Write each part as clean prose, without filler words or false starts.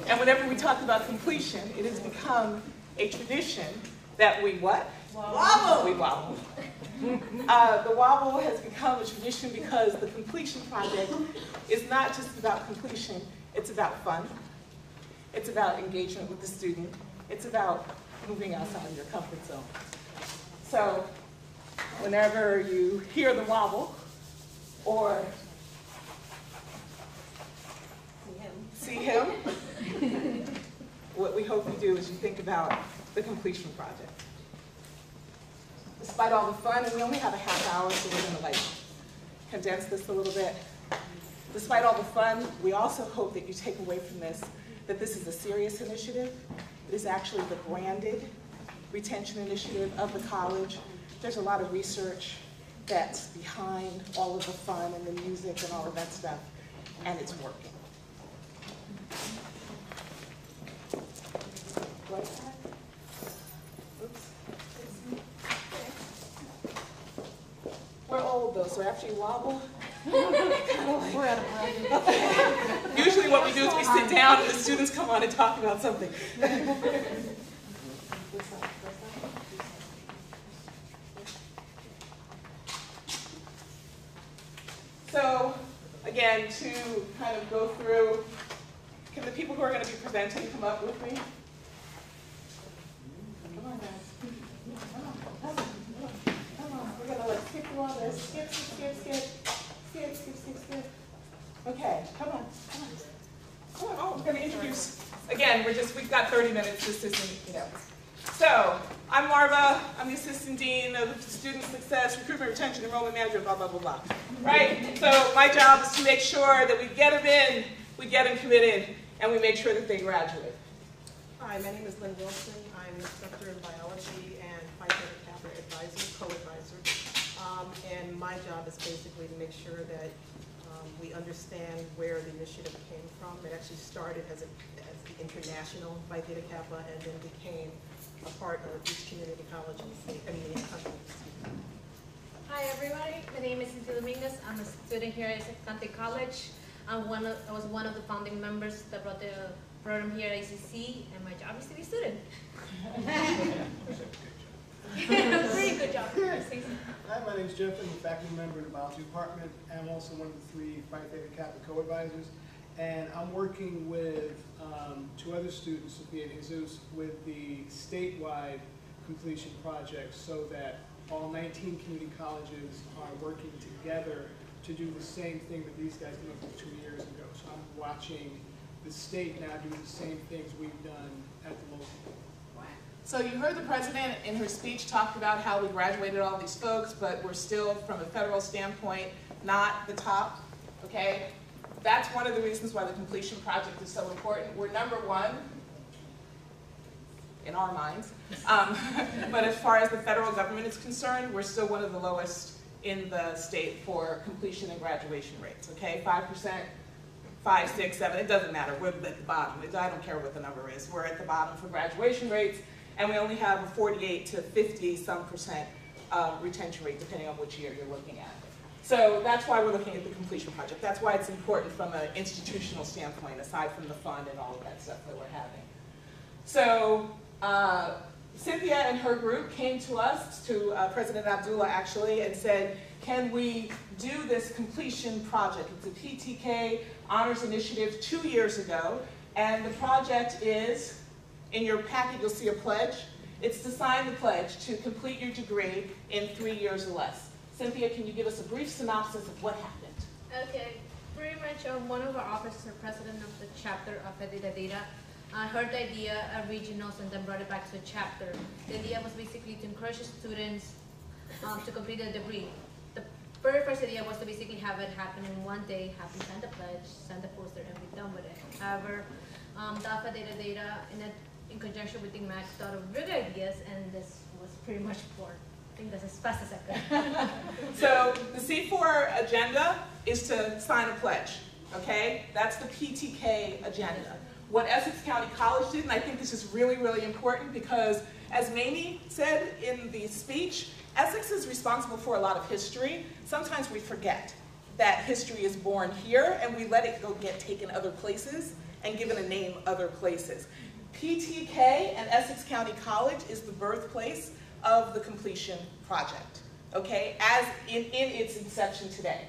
And whenever we talk about completion, it has become a tradition that we what? Wobble. We wobble. The wobble has become a tradition because the completion project is not just about completion, it's about fun. It's about engagement with the student. It's about moving outside of your comfort zone. So whenever you hear the wobble or see him, what we hope you do is you think about the completion project. Despite all the fun, and we only have a half hour, so we're going to condense this a little bit. Despite all the fun, we also hope that you take away from this that this is a serious initiative. It is actually the branded retention initiative of the college. There's a lot of research that's behind all of the fun and the music and all of that stuff, and it's working. We're old though, so after you wobble, we're out of breath. Usually what we do is we sit down and the students come on and talk about something. So again, to kind of go through, can the people who are going to be presenting come up with me? Come on, guys. We're going to skip through all this. Skip. Okay, come on. Oh, we're going to introduce. Again, we've got 30 minutes. This isn't, So, I'm Marva. I'm the Assistant Dean of Student Success, Recruitment, Retention, Enrollment Management, blah, blah, blah, blah. Right? So, my job is to make sure that we get them in, we get them committed, and we make sure that they graduate. Hi, my name is Lynn Wilson. I'm an instructor in biology and Phi Theta Kappa advisor, co-advisor. And my job is basically to make sure that we understand where the initiative came from. It actually started as the international Phi Theta Kappa and then became a part of each community college in the country. Hi everybody, my name is Cynthia Dominguez. I'm a student here at Essex College. I was one of the founding members that brought the program here at ACC, and my job is to be a student. Pretty good job. Hi, my name is Jeff. I'm a faculty member in the biology department. I'm also one of the 3 Phi Theta Kappa co-advisors. And I'm working with 2 other students, Sophia and Jesus, with the statewide completion project so that all 19 community colleges are working together to do the same thing that these guys did 2 years ago. So I'm watching the state now do the same things we've done at the local level. So you heard the president in her speech talk about how we graduated all these folks, but we're still, from a federal standpoint, not the top, okay? That's one of the reasons why the completion project is so important. We're #1 in our minds. But as far as the federal government is concerned, we're still one of the lowest in the state for completion and graduation rates, okay? 5%, 5, 6, 7, it doesn't matter. We're at the bottom. I don't care what the number is. We're at the bottom for graduation rates, and we only have a 48 to 50-some% retention rate, depending on which year you're looking at. So that's why we're looking at the completion project. That's why it's important from an institutional standpoint, aside from the fund and all of that stuff that we're having. So Cynthia and her group came to us, to President Abdullah actually, and said, can we do this completion project? It's a PTK honors initiative 2 years ago, and the project is, in your packet you'll see a pledge. It's to sign the pledge to complete your degree in 3 years or less. Cynthia, can you give us a brief synopsis of what happened? Okay, pretty much one of our officers, president of the chapter of Phi Theta Data, heard the idea at regionals and then brought it back to the chapter. The idea was basically to encourage students to complete the degree. The very first idea was to basically have it happen in one day, have them sign the pledge, sign the poster, and be done with it. However, the Phi Theta Data, in conjunction with the MAC, thought of big ideas, and this was pretty much for. I think that's as fast as I could. So the C4 agenda is to sign a pledge, okay? That's the PTK agenda. What Essex County College did, and I think this is really, really important because, as Mamie said in the speech, Essex is responsible for a lot of history. Sometimes we forget that history is born here and we let it go get taken other places. and given a name other places. PTK and Essex County College is the birthplace of the completion project, okay, as in its inception today,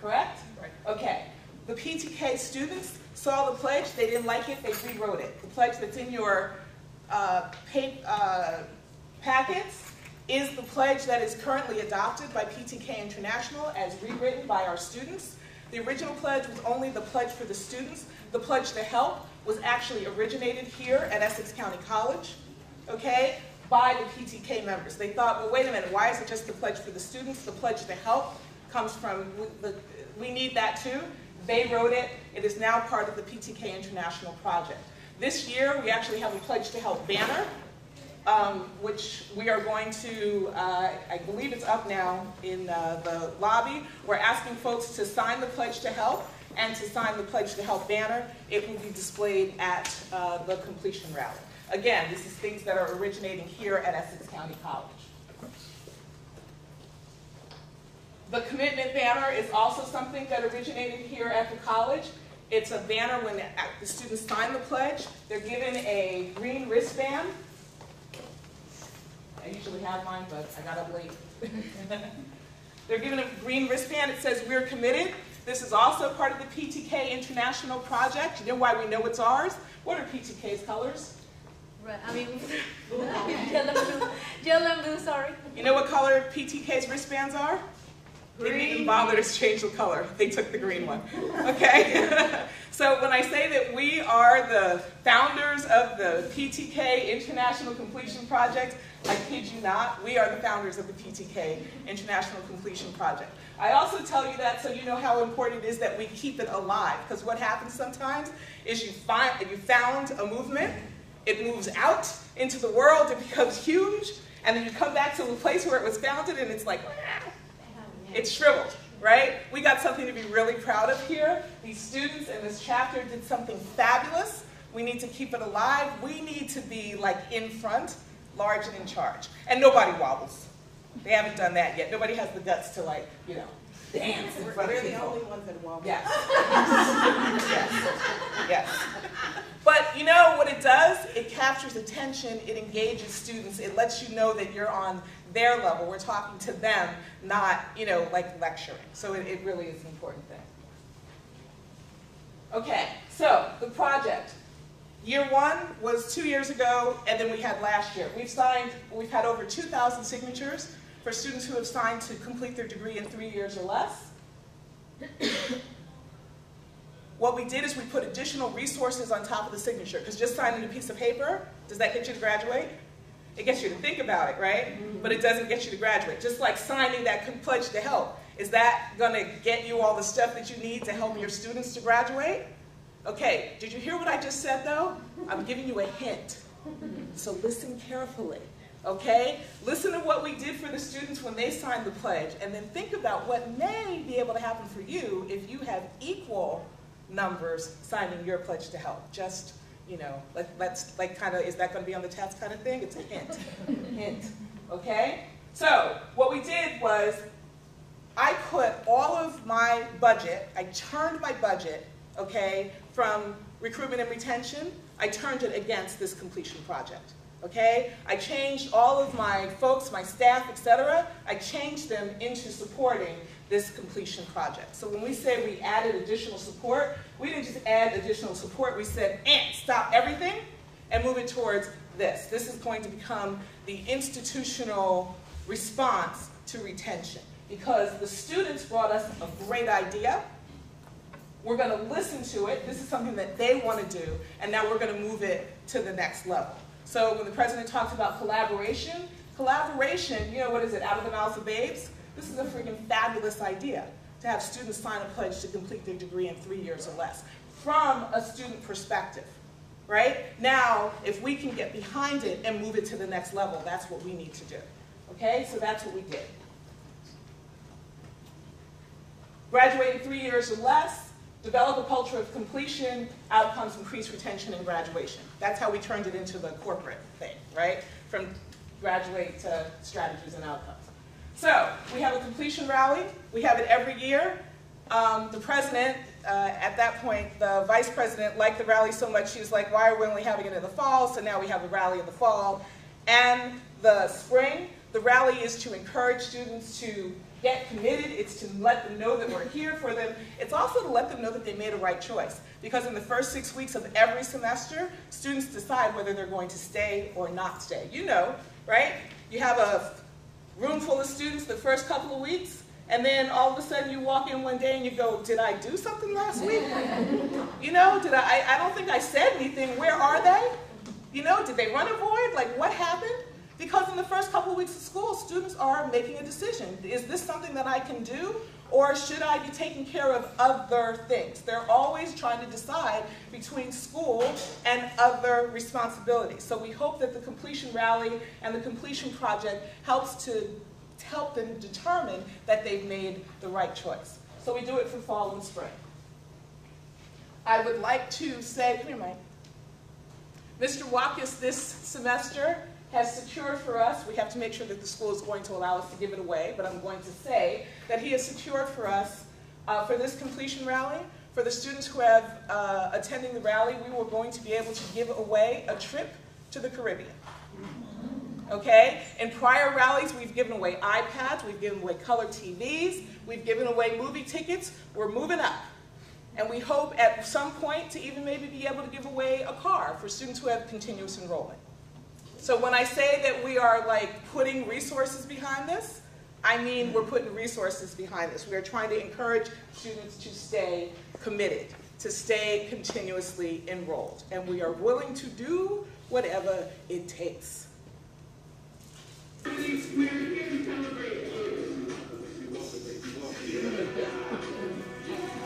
correct? Right. Okay, the PTK students saw the pledge, they didn't like it, they rewrote it. The pledge that's in your packets is the pledge that is currently adopted by PTK International as rewritten by our students. The original pledge was only the pledge for the students. The pledge to help was actually originated here at Essex County College, okay, by the PTK members. They thought, well, wait a minute, why is it just the pledge for the students? The pledge to help comes from, we need that too. They wrote it. It is now part of the PTK International project. This year, we actually have a Pledge to Help banner, which we are going to, I believe it's up now in the lobby. We're asking folks to sign the Pledge to Help and to sign the Pledge to Help banner. It will be displayed at the completion rally. Again, this is things that are originating here at Essex County College. The commitment banner is also something that originated here at the college. It's a banner when the students sign the pledge. They're given a green wristband. I usually have mine, but I got up late. They're given a green wristband. It says, "We're committed." This is also part of the PTK International project. You know why we know it's ours? What are PTK's colors? Right, I mean, yellow and blue, sorry. You know what color PTK's wristbands are? They didn't even bother to change the color. They took the green one. Okay? So when I say that we are the founders of the PTK International Completion Project, I kid you not, we are the founders of the PTK International Completion Project. I also tell you that so you know how important it is that we keep it alive. Because what happens sometimes is you found a movement, it moves out into the world, it becomes huge, and then you come back to the place where it was founded and it's like, it's shriveled, right? We got something to be really proud of here. These students in this chapter did something fabulous. We need to keep it alive. We need to be like in front, large and in charge. And nobody wobbles. They haven't done that yet. Nobody has the guts to like, you know, dance in front of We're people. the only ones that wobble. Yes. Yes. Yes. But you know what it does? It captures attention, it engages students, it lets you know that you're on their level. We're talking to them, not, you know, like lecturing. So it really is an important thing. Okay, so the project. Year one was 2 years ago, and then we had last year. We've had over 2,000 signatures for students who have signed to complete their degree in 3 years or less. What we did is we put additional resources on top of the signature, because just signing a piece of paper, does that get you to graduate? It gets you to think about it, right? But it doesn't get you to graduate. Just like signing that pledge to help. Is that going to get you all the stuff that you need to help your students to graduate? Okay, did you hear what I just said though? I'm giving you a hint. So listen carefully, okay? Listen to what we did for the students when they signed the pledge, and then think about what may be able to happen for you if you have equal numbers signing your pledge to help. Just, you know, let's like kind of, is that going to be on the test kind of thing? It's a hint. Hint. Okay? So what we did was I put all of my budget, I turned my budget, okay, from recruitment and retention, I turned it against this completion project. Okay? I changed all of my folks, my staff, etc. I changed them into supporting this completion project. So when we say we added additional support, we didn't just add additional support, we said, stop everything and move it towards this. This is going to become the institutional response to retention, because the students brought us a great idea. We're going to listen to it. This is something that they want to do, and now we're going to move it to the next level. So when the president talks about collaboration, you know, what is it, out of the mouths of babes? This is a freaking fabulous idea, to have students sign a pledge to complete their degree in 3 years or less, from a student perspective, right? Now, if we can get behind it and move it to the next level, that's what we need to do, okay? So that's what we did. Graduate in 3 years or less, develop a culture of completion, outcomes, increase retention, and graduation. That's how we turned it into the corporate thing, right? From graduate to strategies and outcomes. So we have a completion rally. We have it every year. The president at that point, the vice president liked the rally so much, she was like, why are we only having it in the fall? So now we have a rally in the fall and the spring. The rally is to encourage students to get committed. It's to let them know that we're here for them. It's also to let them know that they made a right choice. Because in the first 6 weeks of every semester, students decide whether they're going to stay or not stay. You know, right? You have a room full of students the first couple of weeks, and then all of a sudden you walk in one day and you go, did I do something last week? You know, I don't think I said anything. Where are they? You know, did they run a void? Like, what happened? Because in the first couple of weeks of school, students are making a decision. Is this something that I can do, or should I be taking care of other things? They're always trying to decide between school and other responsibilities. So we hope that the completion rally and the completion project helps to help them determine that they've made the right choice. So we do it for fall and spring. I would like to say, come here, Mike. Mr. Watkins this semester has secured for us, we have to make sure that the school is going to allow us to give it away, but I'm going to say that he has secured for us, for this completion rally, for the students who have attending the rally, we were going to be able to give away a trip to the Caribbean. Okay? In prior rallies, we've given away iPads, we've given away color TVs, we've given away movie tickets. We're moving up. And we hope at some point to even maybe be able to give away a car for students who have continuous enrollment. So when I say that we are like putting resources behind this, I mean we're putting resources behind this. We are trying to encourage students to stay committed, to stay continuously enrolled. And we are willing to do whatever it takes.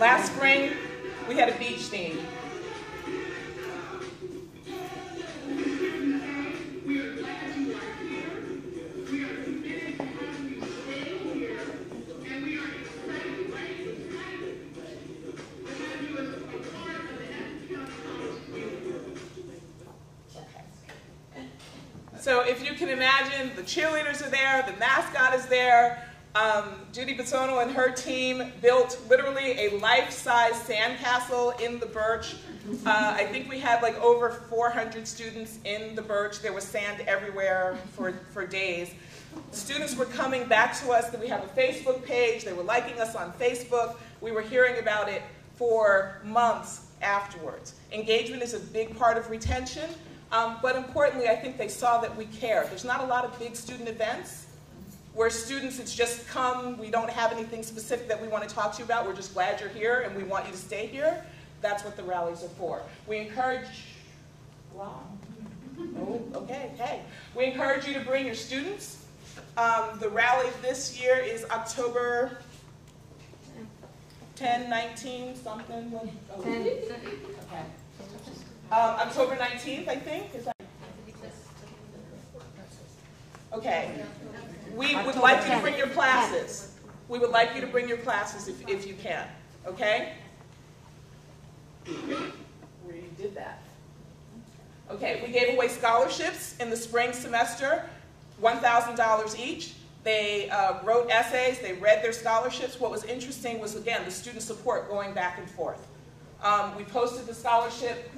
Last spring, we had a beach theme. So if you can imagine, the cheerleaders are there, the mascot is there. Judy Bisono and her team built literally a life-size sandcastle in the Birch. I think we had like over 400 students in the Birch. There was sand everywhere for days. Students were coming back to us that we have a Facebook page. They were liking us on Facebook. We were hearing about it for months afterwards. Engagement is a big part of retention. But importantly, I think they saw that we care. There's not a lot of big student events where students, it's just come, we don't have anything specific that we want to talk to you about, we're just glad you're here and we want you to stay here. That's what the rallies are for. We encourage, wow, oh, okay, hey. We encourage you to bring your students. The rally this year is October 10, 19, something. Oh, okay. October 19th, I think. Is that? Okay. We would like you to bring your classes. We would like you to bring your classes if you can. Okay? We did that. Okay, we gave away scholarships in the spring semester, $1,000 each. They wrote essays, they read their scholarships. What was interesting was, again, the student support going back and forth. We posted the scholarship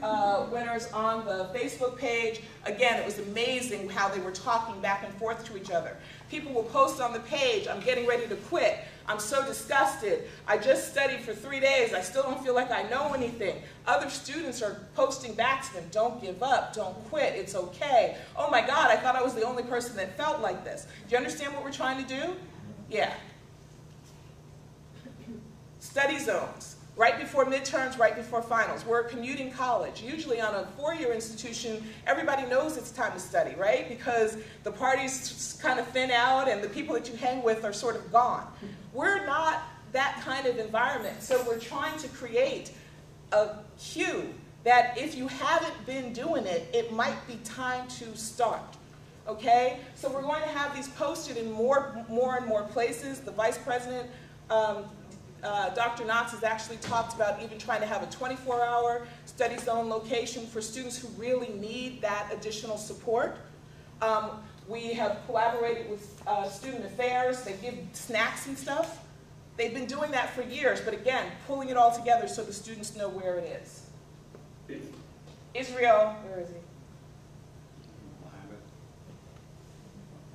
winners on the Facebook page. Again, it was amazing how they were talking back and forth to each other. People will post on the page, I'm getting ready to quit. I'm so disgusted. I just studied for 3 days. I still don't feel like I know anything. Other students are posting back to them, don't give up, don't quit, it's okay. Oh my God, I thought I was the only person that felt like this. Do you understand what we're trying to do? Yeah. Study zones. Right before midterms, right before finals. We're a commuting college. Usually on a four-year institution, everybody knows it's time to study, right? Because the parties kind of thin out and the people that you hang with are sort of gone. We're not that kind of environment. So we're trying to create a cue that if you haven't been doing it, it might be time to start. Okay? So we're going to have these posted in more and more places. The vice president, Dr. Knotts has actually talked about even trying to have a 24-hour study zone location for students who really need that additional support. We have collaborated with Student Affairs. They give snacks and stuff. They've been doing that for years, but again, pulling it all together so the students know where it is. Israel, where is he?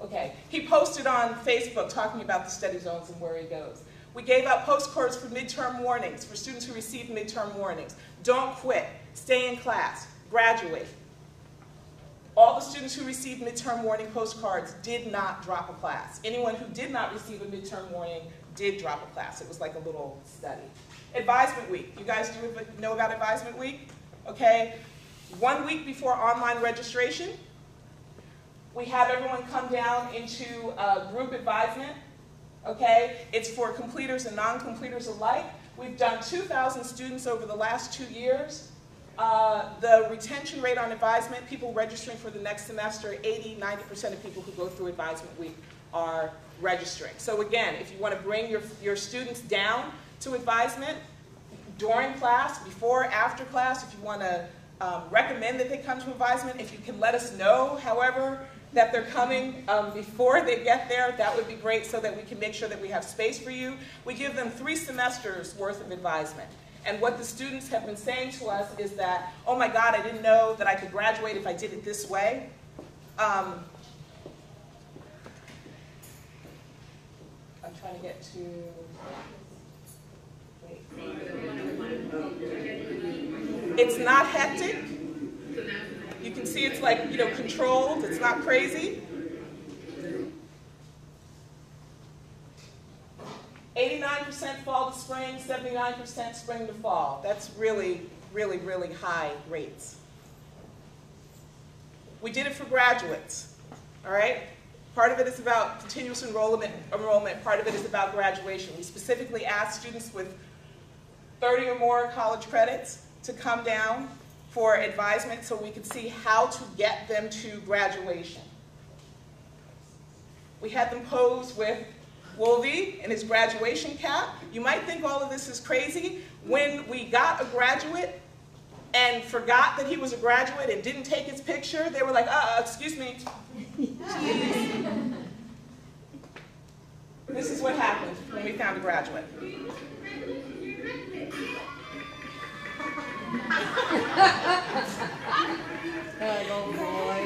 Okay, he posted on Facebook talking about the study zones and where he goes. We gave out postcards for midterm warnings, for students who received midterm warnings. Don't quit, stay in class, graduate. All the students who received midterm warning postcards did not drop a class. Anyone who did not receive a midterm warning did drop a class. It was like a little study. Advisement week. You guys know about advisement week? Okay. 1 week before online registration, we have everyone come down into group advisement. Okay. It's for completers and non-completers alike. We've done 2,000 students over the last 2 years. The retention rate on advisement, people registering for the next semester, 80–90% of people who go through advisement week are registering. So again, if you want to bring your students down to advisement during class, before, after class, if you want to recommend that they come to advisement, if you can let us know, however, that they're coming before they get there, that would be great so that we can make sure that we have space for you. We give them 3 semesters worth of advisement. And what the students have been saying to us is that, oh my God, I didn't know that I could graduate if I did it this way. I'm trying to get to, wait. It's not hectic. You can see it's like, controlled. It's not crazy. 89% fall to spring, 79% spring to fall. That's really, really, really high rates. We did it for graduates, all right? Part of it is about continuous enrollment, part of it is about graduation. We specifically asked students with 30 or more college credits to come down for advisement so we could see how to get them to graduation. We had them pose with Wolvie in his graduation cap. You might think all of this is crazy. When we got a graduate and forgot that he was a graduate and didn't take his picture, they were like, excuse me. This is what happened when we found a graduate. Oh boy.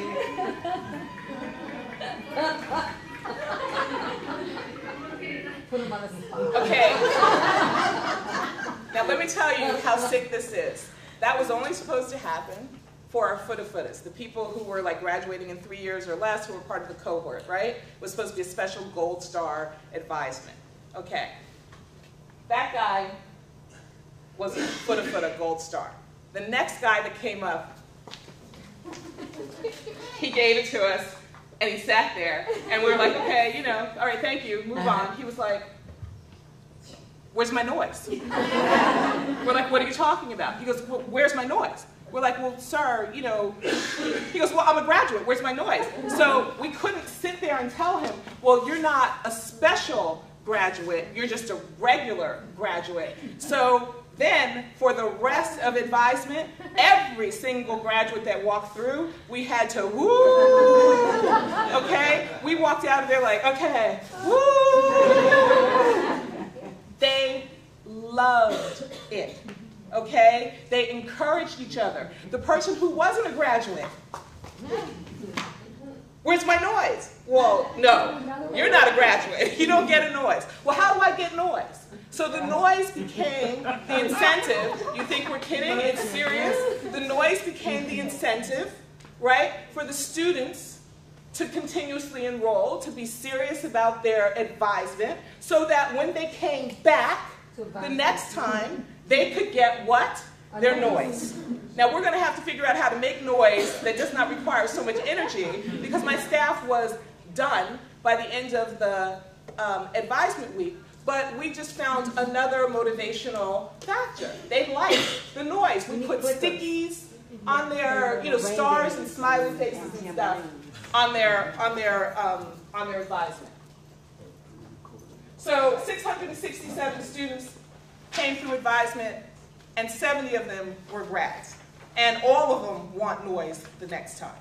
Put him on the spot. Okay. Now let me tell you how sick this is. That was only supposed to happen for our footas, the people who were like graduating in 3 years or less, who were part of the cohort, right? It was supposed to be a special gold star advisement. Okay. That guy was a foota gold star. The next guy that came up, he gave it to us, and he sat there, and we were like, okay, all right, thank you, move on. He was like, where's my noise? We're like, what are you talking about? He goes, well, where's my noise? We're like, well, sir, he goes, well, I'm a graduate, where's my noise? So we couldn't sit there and tell him, well, you're not a special graduate, you're just a regular graduate. So then, for the rest of advisement, every single graduate that walked through, we had to woo, okay? We walked out of there like, okay, woo. They loved it, okay? They encouraged each other. The person who wasn't a graduate, where's my noise? Well, no, you're not a graduate. You don't get a noise. Well, how do I get noise? So the noise became the incentive. You think we're kidding? It's serious. The noise became the incentive, right, for the students to continuously enroll, to be serious about their advisement, so that when they came back the next time, they could get what? Their noise. Now we're going to have to figure out how to make noise that does not require so much energy, because my staff was done by the end of the advisement week. But we just found another motivational factor. They liked the noise. We put stickies on their, stars and smiley faces and stuff on their advisement. So 667 students came through advisement, and 70 of them were grads. And all of them want noise the next time.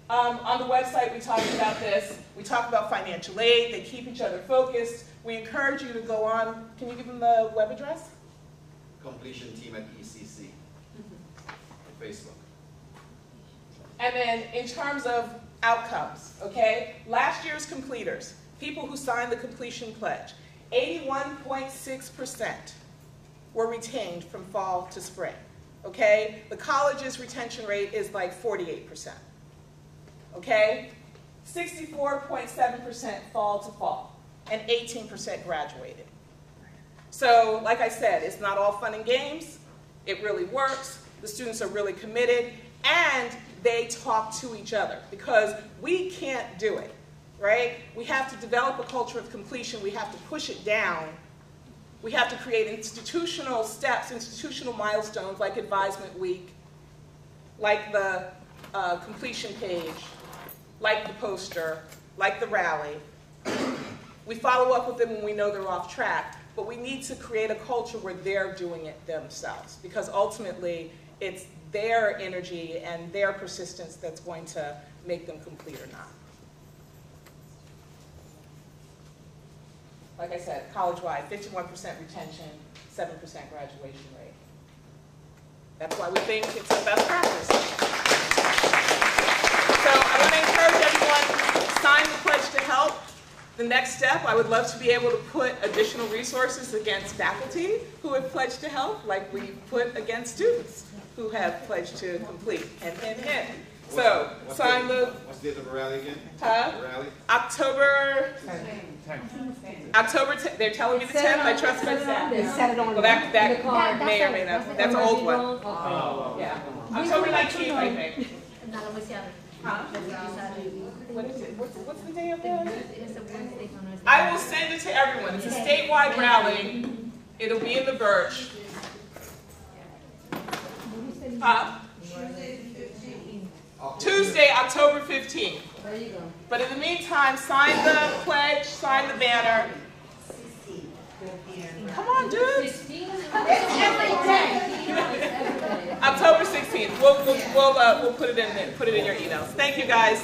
On the website, we talk about this. We talk about financial aid. They keep each other focused. We encourage you to go on. Can you give them the web address? Completion team at ECC. Facebook. And then in terms of outcomes, okay? Last year's completers, people who signed the completion pledge, 81.6% were retained from fall to spring, okay? The college's retention rate is like 48%, okay? 64.7% fall to fall, and 18% graduated. So, like I said, it's not all fun and games. It really works. The students are really committed, and they talk to each other, because we can't do it, right? We have to develop a culture of completion. We have to push it down. We have to create institutional steps, institutional milestones like Advisement Week, like the completion page, like the poster, like the rally. We follow up with them when we know they're off track, but we need to create a culture where they're doing it themselves, because ultimately it's their energy and their persistence that's going to make them complete or not. Like I said, college-wide, 51% retention, 7% graduation rate. That's why we think it's the best practice. So I want to encourage everyone, sign the pledge to help. The next step, I would love to be able to put additional resources against faculty who have pledged to help, like we put against students who have pledged to complete. Hint. So, sign the... What's the date of the rally again? Huh? The rally? October 10th. They're telling me the 10th. I trust my staff. Well, that may or may not. That's an old one. Yeah. October 19th, I think. Huh? What is it? What's the day of that? I will send it to everyone. It's a statewide rally. It'll be in the Birch. Huh? Tuesday, October 15th. There you go. But in the meantime, sign the pledge, sign the banner. Come on, dudes. It's every day. October 16th. We'll put it in there, put it in your emails. Thank you, guys.